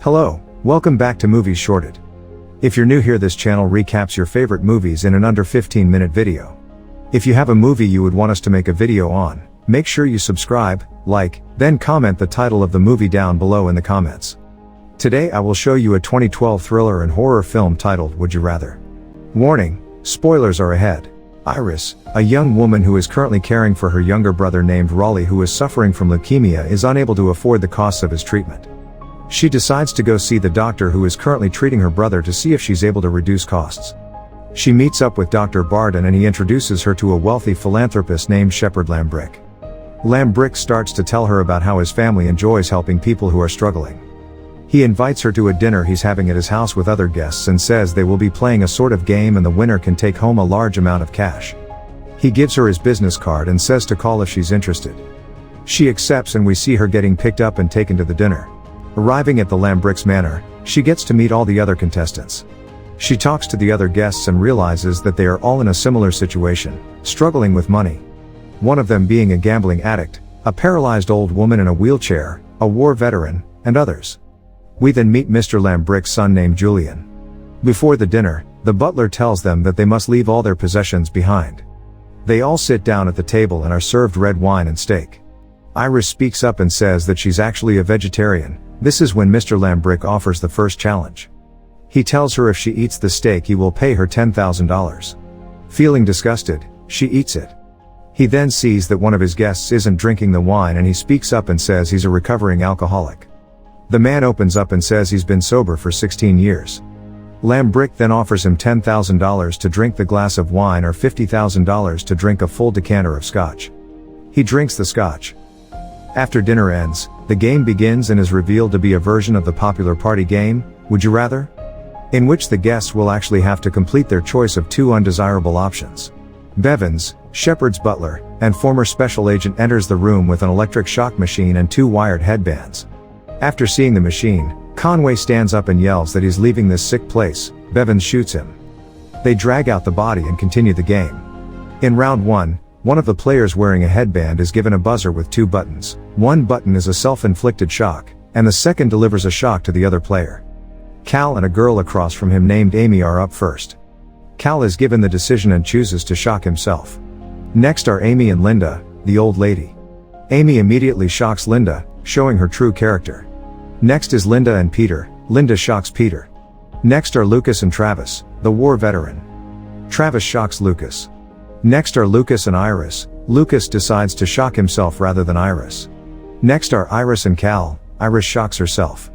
Hello, welcome back to Movies Shorted. If you're new here, this channel recaps your favorite movies in an under 15-minute video. If you have a movie you would want us to make a video on, make sure you subscribe, like, then comment the title of the movie down below in the comments. Today I will show you a 2012 thriller and horror film titled Would You Rather. Warning, spoilers are ahead. Iris, a young woman who is currently caring for her younger brother named Raleigh who is suffering from leukemia, is unable to afford the costs of his treatment. She decides to go see the doctor who is currently treating her brother to see if she's able to reduce costs. She meets up with Dr. Barden and he introduces her to a wealthy philanthropist named Shepard Lambrick. Lambrick starts to tell her about how his family enjoys helping people who are struggling. He invites her to a dinner he's having at his house with other guests and says they will be playing a sort of game and the winner can take home a large amount of cash. He gives her his business card and says to call if she's interested. She accepts and we see her getting picked up and taken to the dinner. Arriving at the Lambrick's manor, she gets to meet all the other contestants. She talks to the other guests and realizes that they are all in a similar situation, struggling with money. One of them being a gambling addict, a paralyzed old woman in a wheelchair, a war veteran, and others. We then meet Mr. Lambrick's son named Julian. Before the dinner, the butler tells them that they must leave all their possessions behind. They all sit down at the table and are served red wine and steak. Iris speaks up and says that she's actually a vegetarian. This is when Mr. Lambrick offers the first challenge. He tells her if she eats the steak he will pay her $10,000. Feeling disgusted, she eats it. He then sees that one of his guests isn't drinking the wine and he speaks up and says he's a recovering alcoholic. The man opens up and says he's been sober for 16 years. Lambrick then offers him $10,000 to drink the glass of wine or $50,000 to drink a full decanter of scotch. He drinks the scotch. After dinner ends, the game begins and is revealed to be a version of the popular party game, Would You Rather? In which the guests will actually have to complete their choice of two undesirable options. Bevins, Shepard's butler, and former special agent enters the room with an electric shock machine and two wired headbands. After seeing the machine, Conway stands up and yells that he's leaving this sick place. Bevins shoots him. They drag out the body and continue the game. In round one of the players wearing a headband is given a buzzer with two buttons. One button is a self-inflicted shock, and the second delivers a shock to the other player. Cal and a girl across from him named Amy are up first. Cal is given the decision and chooses to shock himself. Next are Amy and Linda, the old lady. Amy immediately shocks Linda, showing her true character. Next is Linda and Peter. Linda shocks Peter. Next are Lucas and Travis, the war veteran. Travis shocks Lucas. Next are Lucas and Iris. Lucas decides to shock himself rather than Iris. Next are Iris and Cal. Iris shocks herself.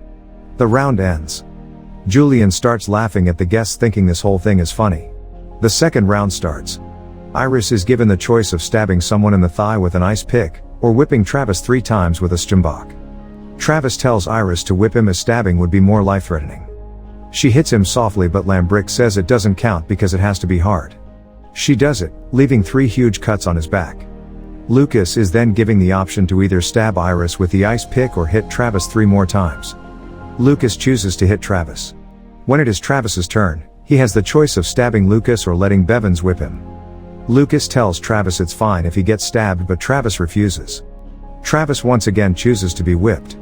The round ends. Julian starts laughing at the guests thinking this whole thing is funny. The second round starts. Iris is given the choice of stabbing someone in the thigh with an ice pick, or whipping Travis 3 times with a stjmbok. Travis tells Iris to whip him as stabbing would be more life-threatening. She hits him softly but Lambrick says it doesn't count because it has to be hard. She does it, leaving 3 huge cuts on his back. Lucas is then given the option to either stab Iris with the ice pick or hit Travis 3 more times. Lucas chooses to hit Travis. When it is Travis's turn, he has the choice of stabbing Lucas or letting Bevins whip him. Lucas tells Travis it's fine if he gets stabbed but Travis refuses. Travis once again chooses to be whipped.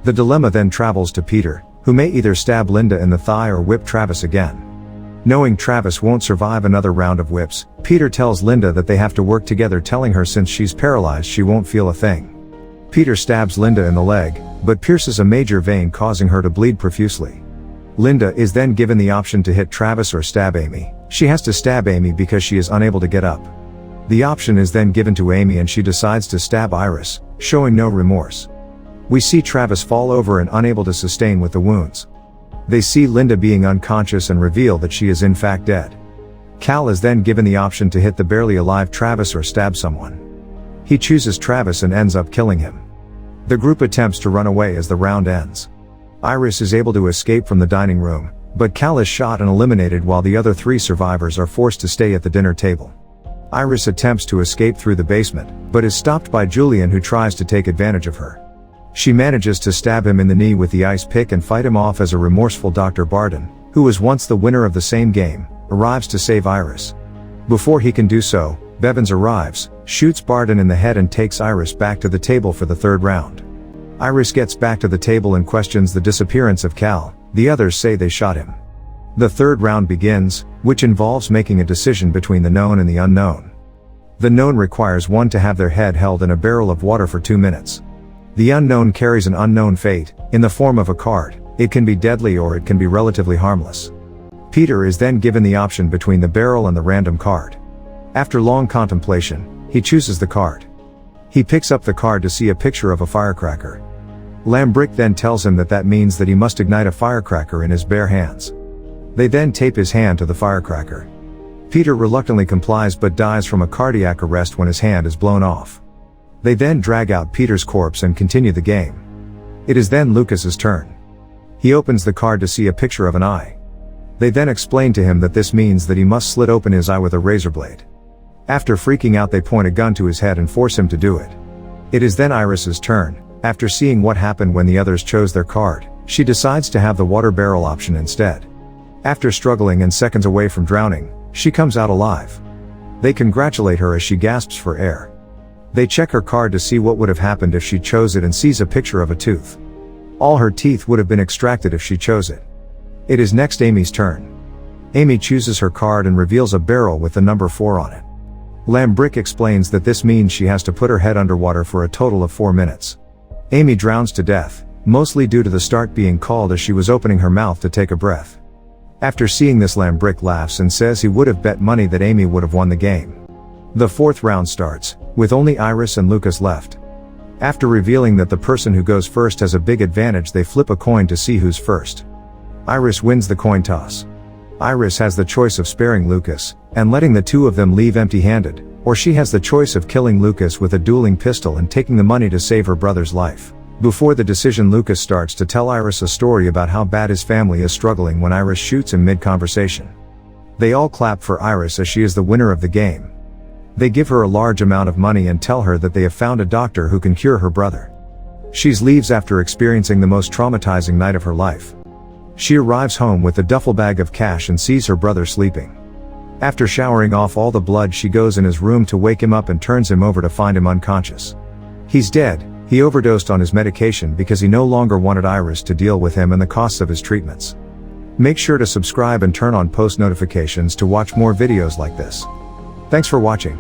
The dilemma then travels to Peter, who may either stab Linda in the thigh or whip Travis again. Knowing Travis won't survive another round of whips, Peter tells Linda that they have to work together, telling her since she's paralyzed she won't feel a thing. Peter stabs Linda in the leg, but pierces a major vein causing her to bleed profusely. Linda is then given the option to hit Travis or stab Amy. She has to stab Amy because she is unable to get up. The option is then given to Amy and she decides to stab Iris, showing no remorse. We see Travis fall over and unable to sustain with the wounds. They see Linda being unconscious and reveal that she is in fact dead. Cal is then given the option to hit the barely alive Travis or stab someone. He chooses Travis and ends up killing him. The group attempts to run away as the round ends. Iris is able to escape from the dining room, but Cal is shot and eliminated while the other 3 survivors are forced to stay at the dinner table. Iris attempts to escape through the basement, but is stopped by Julian who tries to take advantage of her. She manages to stab him in the knee with the ice pick and fight him off as a remorseful Dr. Barden, who was once the winner of the same game, arrives to save Iris. Before he can do so, Bevins arrives, shoots Barden in the head and takes Iris back to the table for the 3rd round. Iris gets back to the table and questions the disappearance of Cal. The others say they shot him. The third round begins, which involves making a decision between the known and the unknown. The known requires one to have their head held in a barrel of water for 2 minutes. The unknown carries an unknown fate, in the form of a card. It can be deadly or it can be relatively harmless. Peter is then given the option between the barrel and the random card. After long contemplation, he chooses the card. He picks up the card to see a picture of a firecracker. Lambrick then tells him that that means that he must ignite a firecracker in his bare hands. They then tape his hand to the firecracker. Peter reluctantly complies but dies from a cardiac arrest when his hand is blown off. They then drag out Peter's corpse and continue the game. It is then Lucas's turn. He opens the card to see a picture of an eye. They then explain to him that this means that he must slit open his eye with a razor blade. After freaking out, they point a gun to his head and force him to do it. It is then Iris's turn. After seeing what happened when the others chose their card, she decides to have the water barrel option instead. After struggling and seconds away from drowning, she comes out alive. They congratulate her as she gasps for air. They check her card to see what would have happened if she chose it and sees a picture of a tooth. All her teeth would have been extracted if she chose it. It is next Amy's turn. Amy chooses her card and reveals a barrel with the number 4 on it. Lambrick explains that this means she has to put her head underwater for a total of 4 minutes. Amy drowns to death, mostly due to the start being called as she was opening her mouth to take a breath. After seeing this, Lambrick laughs and says he would have bet money that Amy would have won the game. The fourth round starts, with only Iris and Lucas left. After revealing that the person who goes first has a big advantage, they flip a coin to see who's first. Iris wins the coin toss. Iris has the choice of sparing Lucas, and letting the two of them leave empty-handed, or she has the choice of killing Lucas with a dueling pistol and taking the money to save her brother's life. Before the decision, Lucas starts to tell Iris a story about how bad his family is struggling when Iris shoots him mid-conversation. They all clap for Iris as she is the winner of the game. They give her a large amount of money and tell her that they have found a doctor who can cure her brother. She leaves after experiencing the most traumatizing night of her life. She arrives home with a duffel bag of cash and sees her brother sleeping. After showering off all the blood, she goes in his room to wake him up and turns him over to find him unconscious. He's dead. He overdosed on his medication because he no longer wanted Iris to deal with him and the costs of his treatments. Make sure to subscribe and turn on post notifications to watch more videos like this. Thanks for watching.